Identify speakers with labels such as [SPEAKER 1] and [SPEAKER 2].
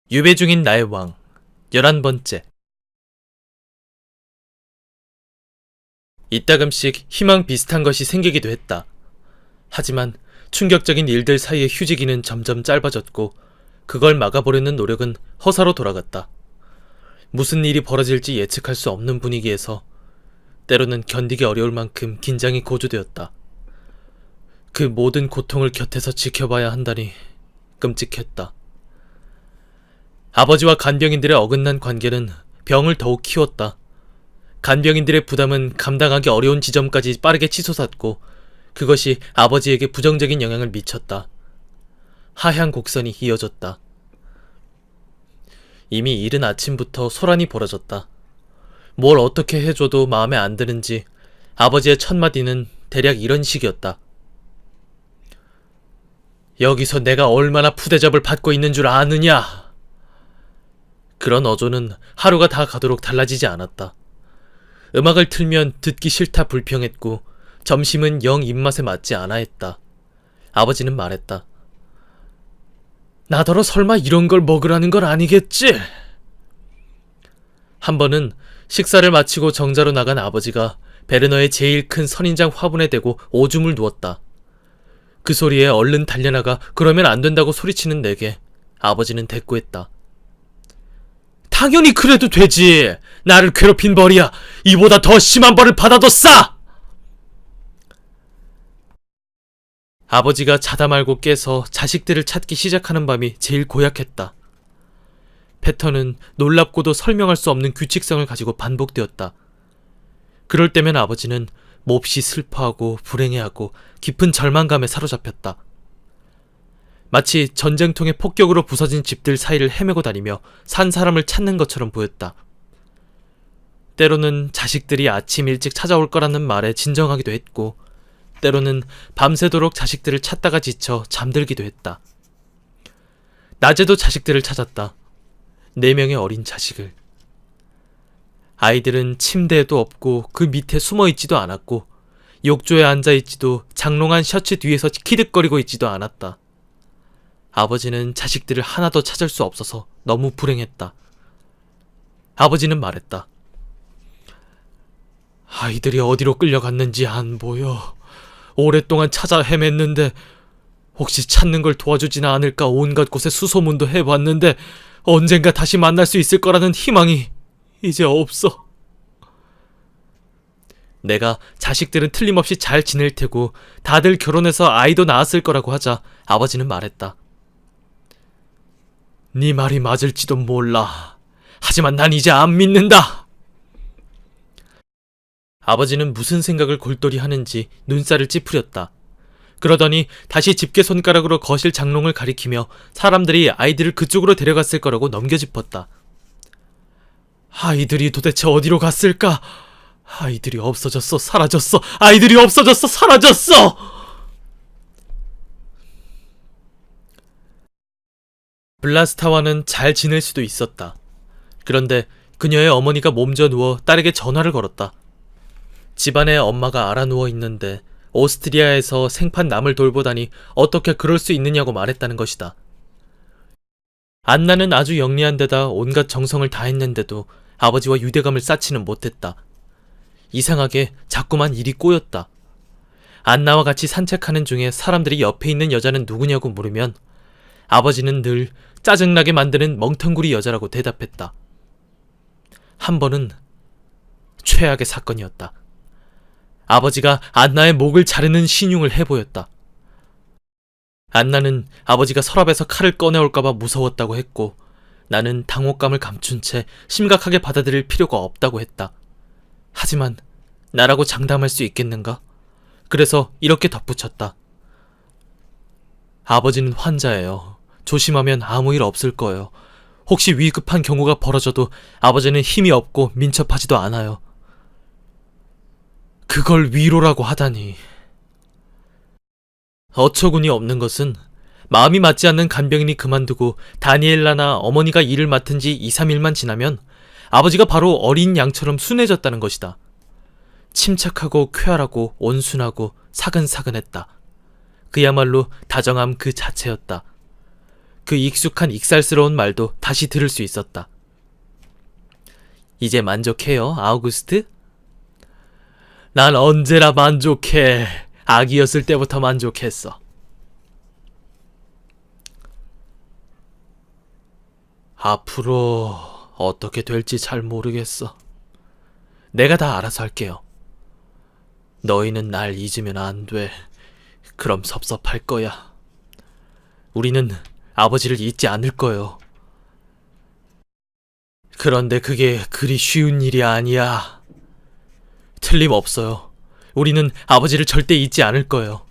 [SPEAKER 1] 유배 중인 나의 왕 11번째. 이따금씩 희망 비슷한 것이 생기기도 했다. 하지만 충격적인 일들 사이의 휴지기는 점점 짧아졌고 그걸 막아보려는 노력은 허사로 돌아갔다. 무슨 일이 벌어질지 예측할 수 없는 분위기에서 때로는 견디기 어려울 만큼 긴장이 고조되었다. 그 모든 고통을 곁에서 지켜봐야 한다니 끔찍했다. 아버지와 간병인들의 어긋난 관계는 병을 더욱 키웠다. 간병인들의 부담은 감당하기 어려운 지점까지 빠르게 치솟았고 그것이 아버지에게 부정적인 영향을 미쳤다. 하향 곡선이 이어졌다. 이미 이른 아침부터 소란이 벌어졌다. 뭘 어떻게 해줘도 마음에 안 드는지 아버지의 첫마디는 대략 이런 식이었다. 여기서 내가 얼마나 푸대접을 받고 있는 줄 아느냐? 그런 어조는 하루가 다 가도록 달라지지 않았다. 음악을 틀면 듣기 싫다 불평했고 점심은 영 입맛에 맞지 않아 했다. 아버지는 말했다. 나더러 설마 이런 걸 먹으라는 건 아니겠지? 한 번은 식사를 마치고 정자로 나간 아버지가 베르너의 제일 큰 선인장 화분에 대고 오줌을 누웠다. 그 소리에 얼른 달려나가 그러면 안 된다고 소리치는 내게 아버지는 대꾸했다. 당연히 그래도 되지. 나를 괴롭힌 벌이야. 이보다 더 심한 벌을 받아도 싸! 아버지가 자다 말고 깨서 자식들을 찾기 시작하는 밤이 제일 고약했다. 패턴은 놀랍고도 설명할 수 없는 규칙성을 가지고 반복되었다. 그럴 때면 아버지는 몹시 슬퍼하고 불행해하고 깊은 절망감에 사로잡혔다. 마치 전쟁통에 폭격으로 부서진 집들 사이를 헤매고 다니며 산 사람을 찾는 것처럼 보였다. 때로는 자식들이 아침 일찍 찾아올 거라는 말에 진정하기도 했고 때로는 밤새도록 자식들을 찾다가 지쳐 잠들기도 했다. 낮에도 자식들을 찾았다. 4명의 어린 자식을. 아이들은 침대에도 없고 그 밑에 숨어있지도 않았고 욕조에 앉아있지도 장롱한 셔츠 뒤에서 키득거리고 있지도 않았다. 아버지는 자식들을 하나도 찾을 수 없어서 너무 불행했다. 아버지는 말했다. 아이들이 어디로 끌려갔는지 안 보여. 오랫동안 찾아 헤맸는데 혹시 찾는 걸 도와주지는 않을까 온갖 곳에 수소문도 해봤는데 언젠가 다시 만날 수 있을 거라는 희망이 이제 없어. 내가 자식들은 틀림없이 잘 지낼 테고 다들 결혼해서 아이도 낳았을 거라고 하자 아버지는 말했다. 네 말이 맞을지도 몰라. 하지만 난 이제 안 믿는다. 아버지는 무슨 생각을 골똘히 하는지 눈살을 찌푸렸다. 그러더니 다시 집게 손가락으로 거실 장롱을 가리키며 사람들이 아이들을 그쪽으로 데려갔을 거라고 넘겨짚었다. 아이들이 도대체 어디로 갔을까? 아이들이 없어졌어, 사라졌어. 아이들이 없어졌어, 사라졌어. 블라스타와는 잘 지낼 수도 있었다. 그런데 그녀의 어머니가 몸져 누워 딸에게 전화를 걸었다. 집안에 엄마가 알아 누워 있는데 오스트리아에서 생판 남을 돌보다니 어떻게 그럴 수 있느냐고 말했다는 것이다. 안나는 아주 영리한 데다 온갖 정성을 다했는데도 아버지와 유대감을 쌓지는 못했다. 이상하게 자꾸만 일이 꼬였다. 안나와 같이 산책하는 중에 사람들이 옆에 있는 여자는 누구냐고 물으면 아버지는 늘 짜증나게 만드는 멍텅구리 여자라고 대답했다. 한 번은 최악의 사건이었다. 아버지가 안나의 목을 자르는 신용을 해보였다. 안나는 아버지가 서랍에서 칼을 꺼내올까봐 무서웠다고 했고 나는 당혹감을 감춘 채 심각하게 받아들일 필요가 없다고 했다. 하지만 나라고 장담할 수 있겠는가? 그래서 이렇게 덧붙였다. 아버지는 환자예요. 조심하면 아무 일 없을 거예요. 혹시 위급한 경우가 벌어져도 아버지는 힘이 없고 민첩하지도 않아요. 그걸 위로라고 하다니. 어처구니 없는 것은 마음이 맞지 않는 간병인이 그만두고 다니엘라나 어머니가 일을 맡은 지 2, 3일만 지나면 아버지가 바로 어린 양처럼 순해졌다는 것이다. 침착하고 쾌활하고 온순하고 사근사근했다. 그야말로 다정함 그 자체였다. 그 익숙한 익살스러운 말도 다시 들을 수 있었다. 이제 만족해요, 아우구스트? 난 언제나 만족해. 아기였을 때부터 만족했어. 앞으로 어떻게 될지 잘 모르겠어. 내가 다 알아서 할게요. 너희는 날 잊으면 안 돼. 그럼 섭섭할 거야. 우리는 아버지를 잊지 않을 거예요. 그런데 그게 그리 쉬운 일이 아니야. 틀림없어요. 우리는 아버지를 절대 잊지 않을 거예요.